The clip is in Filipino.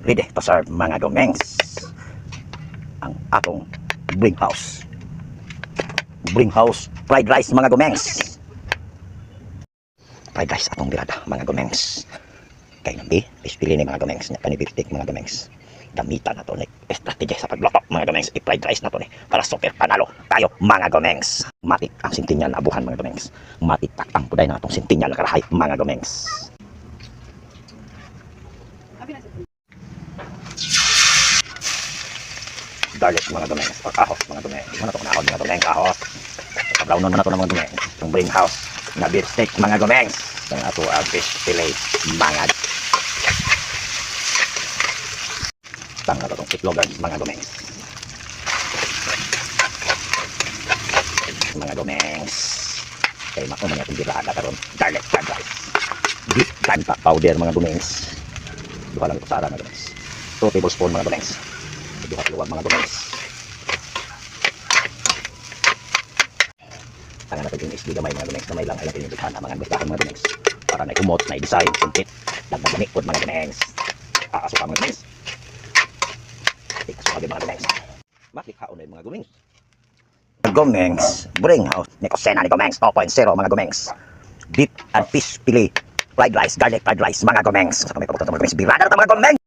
ready to serve mga gomengs. Ang atong bring house fried rice mga gomengs. Fried rice atong birada mga gomengs. Kay nabi ispili ni mga gomengs nya panibirtik mga gomengs. Gamitan nato ni strategy sa pagluto mga gomengs. I-fried rice nato ni para super panalo tayo mga gomengs. Matik ang sintinyal na abuhan mga gomengs. Matik takang puday na atong sintinyal na karahay mga gomengs. Garlic mga gomengs o kahos mga gomengs. Ano to kunahon mga gomengs kahos. Brownon man ato ng mga gomengs. Ang bring house na beef steak mga gomengs. Ang ato ang fish fillet mga tang na itong itlogans mga gomengs. Mga gomengs. Kaya makuman natin birada karon garlic fried rice. Beef kanta powder mga gomengs. Duha lang ito sa ara mga gomengs. 2 tablespoon mga gomengs. Duha luwag mga gomengs. Tangan natin yung isli gamay mga gomengs. Gamay lang ay natin yung bighan mga gomengs. Para na kumot, na i-design, kumpit. Dagdag manikod mga gomengs. Aasuka mga gomengs. Asuka mga gomengs. Matikhaon na yung mga gomengs. Gomengs, bring house. Nikosena ni gomengs 2.0 mga gomengs. Beef and fish fillet fried rice, garlic fried rice mga gomengs. Sa kami pabukan mga gomengs. Birada na mga gomengs.